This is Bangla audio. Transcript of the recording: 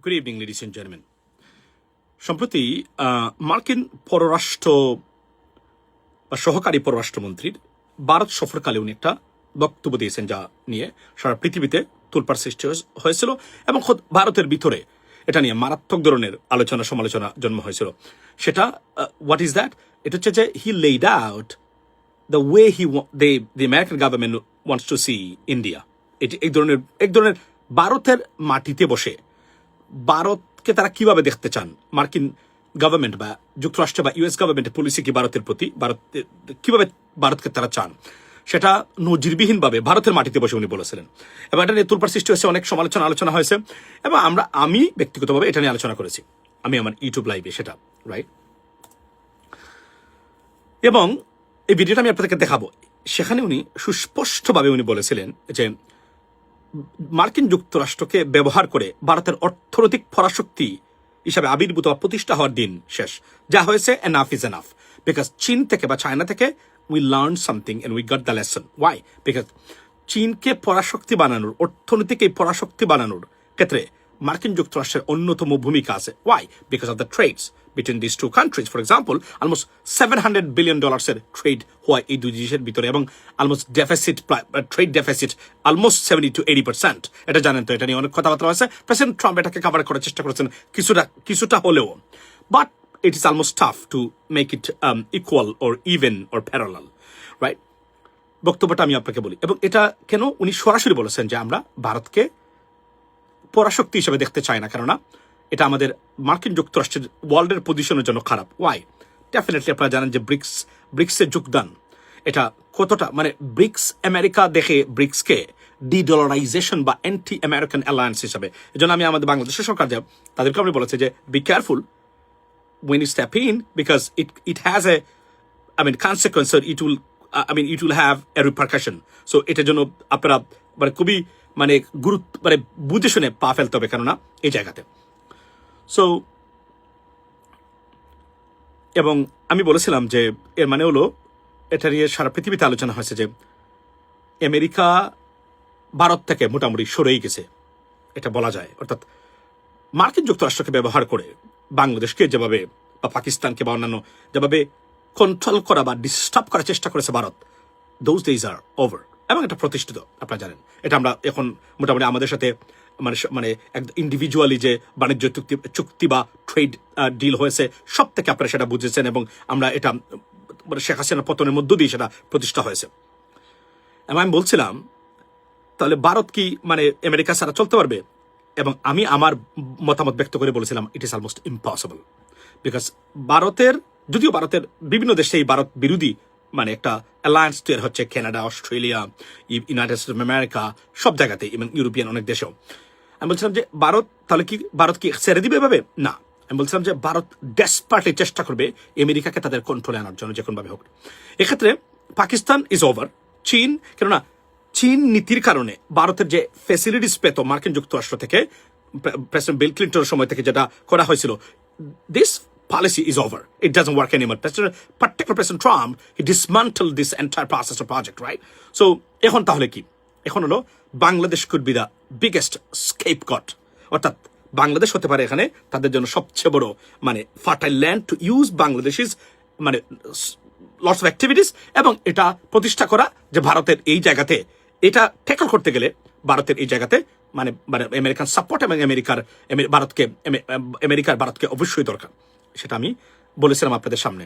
Good evening, ladies and gentlemen. সম্প্রতি মার্কিন পররাষ্ট্র বা সহকারী পররাষ্ট্রমন্ত্রীর ভারত সফরকালে উনি একটা বক্তব্য দিয়েছেন, যা নিয়ে সারা পৃথিবীতে তোলপাড় সৃষ্টি হয়েছিল এবং খোদ ভারতের ভিতরে এটা নিয়ে মারাত্মক ধরনের আলোচনা সমালোচনা জন্ম হয়েছিল। সেটা হোয়াট ইজ দ্যাট? এটা হচ্ছে যে he laid out the way the American government wants to see India. এটি এক ধরনের ভারতের মাটিতে বসে ভারতকে তারা কিভাবে দেখতে চান, মার্কিন গভর্নমেন্ট বা যুক্তরাষ্ট্র বা ইউএস গভর্নমেন্টের পলিসি কি ভারতের প্রতি, কিভাবে ভারতকে তারা চান, সেটা নজিরবিহীনভাবে ভারতের মাটিতে বসে উনি বলেছিলেন। এবং এটা নিয়ে তোলপাড় সৃষ্টি হয়েছে, অনেক আলোচনা হয়েছে এবং আমি ব্যক্তিগতভাবে এটা নিয়ে আলোচনা করেছি আমি আমার ইউটিউব লাইভে, সেটা রাইট। এবং এই ভিডিওটা আমি আপনাদেরকে দেখাবো। সেখানে উনি সুস্পষ্টভাবে উনি বলেছিলেন যে মার্কিন যুক্তরাষ্ট্রকে ব্যবহার করে ভারতের অর্থনৈতিক পরাশক্তি হিসাবে আবির্ভূত বা প্রতিষ্ঠা হওয়ার দিন শেষ। যা হয়েছে এনাফ ইজ এনাফ, বিকজ চীন থেকে বা চায়না থেকে we learn something and we got the lesson. Why? Because চীনকে পরাশক্তি বানানোর, অর্থনৈতিক এই পরাশক্তি বানানোর ক্ষেত্রে মার্কিন যুক্তরাষ্ট্রের অন্যতম ভূমিকা আছে। Why? Because of the trades between these two countries. For example, almost $700 billion এর ট্রেড হয় এই দুই দেশের ভিতরে এবং almost trade deficit almost 70 to 80%। এটা জানেন তো, এটা নিয়ে অনেক কথাবার্তা হয়েছে। প্রেসিডেন্ট ট্রাম্প এটাকে কভার করার চেষ্টা করেছেন কিছুটা হলেও, but it is almost tough to make it equal or even or parallel, right? বক্তব্যটা আমি আপনাকে বলি। এবং এটা কেন উনি সরাসরি বলেছেন যে আমরা ভারতকে পরাশক্তি হিসেবে দেখতে চাই না, কেননা এটা আমাদের মার্কিন যুক্তরাষ্ট্রের ওয়ার্ল্ডের পজিশনের জন্য খারাপ। ওয়াই? ডেফিনেটলি আপনারা জানেন যে ব্রিক্সের যোগদান এটা কতটা, মানে ব্রিক্স আমেরিকা দেখে ব্রিক্সকে ডিডলারাইজেশন বা অ্যান্টি আমেরিকান অ্যালায়েন্স হিসাবে। এই জন্য আমি আমাদের বাংলাদেশের সরকার যে তাদেরকে আমি বলেছি যে be careful when you step in, because it has a consequence, or it will have a repercussion. So এটার জন্য আপনারা খুবই গুরুত্ব বুঝে শুনে পা ফেলতে হবে, কেননা এই জায়গাতে। সো এবং আমি বলেছিলাম যে এর মানে হলো এটা নিয়ে সারা পৃথিবীতে আলোচনা হয়েছে যে আমেরিকা ভারত থেকে মোটামুটি সরেই গেছে, এটা বলা যায়। অর্থাৎ মার্কিন যুক্তরাষ্ট্রকে ব্যবহার করে বাংলাদেশকে যেভাবে বা পাকিস্তানকে বা অন্যান্য যেভাবে কন্ট্রোল করা বা ডিস্টার্ব করার চেষ্টা করেছে ভারত, দোজ ডেজ আর ওভার। এবং এটা প্রতিষ্ঠিত, আপনারা জানেন। এটা আমরা এখন মোটামুটি আমাদের সাথে ইন্ডিভিজুয়ালি যে বাণিজ্য চুক্তি বা ট্রেড ডিল হয়েছে, সব থেকে আপনারা সেটা বুঝেছেন এবং আমরা এটা শেখ হাসিনার পতনের মধ্য দিয়ে সেটা প্রতিষ্ঠা হয়েছে। এবং আমি বলছিলাম তাহলে ভারত কি আমেরিকা ছাড়া চলতে পারবে? এবং আমি আমার মতামত ব্যক্ত করে বলেছিলাম it is almost impossible, because যদিও ভারতের বিভিন্ন দেশে এই ভারত বিরোধী একটা অ্যালায়েন্স তৈরি হচ্ছে, Canada, Australia, United states of America, সব জায়গাতে, এবং ইউরোপিয়ান অনেক দেশেও। আমি বলছিলাম যে ভারত কি ছেড়ে দিবে এভাবে? না, আমি বলছিলাম যে ভারত ডেসপারেটলি চেষ্টা করবে আমেরিকাকে তাদের কন্ট্রোলে আনার জন্য যে কোনোভাবে হোক। এক্ষেত্রে পাকিস্তান ইজ ওভার। চীন, কেননা চীন নীতির কারণে ভারতের যে ফ্যাসিলিটিস পেত মার্কিন যুক্তরাষ্ট্র থেকে, প্রেসিডেন্ট বিল ক্লিন্টনের সময় থেকে যেটা করা হয়েছিল, this policy is over. It doesn't work anymore. Particular President Trump, he dismantled this entire process or project, right? So, এখন তাহলে কি? এখন হলো Bangladesh could be the biggest scapegoat. অর্থাৎ বাংলাদেশ হতে পারে এখানে তাদের জন্য সবচেয়ে বড় fertile land to use Bangladesh's lots of activities, এবং এটা প্রতিষ্ঠা করা যে ভারতের এই জায়গাতে এটা ট্যাকল করতে গেলে ভারতের এই জায়গাতে আমেরিকান সাপোর্ট এবং আমেরিকার ভারতকে অবশ্যই দরকার। সেটা আমি বলেছিলাম আপনাদের সামনে।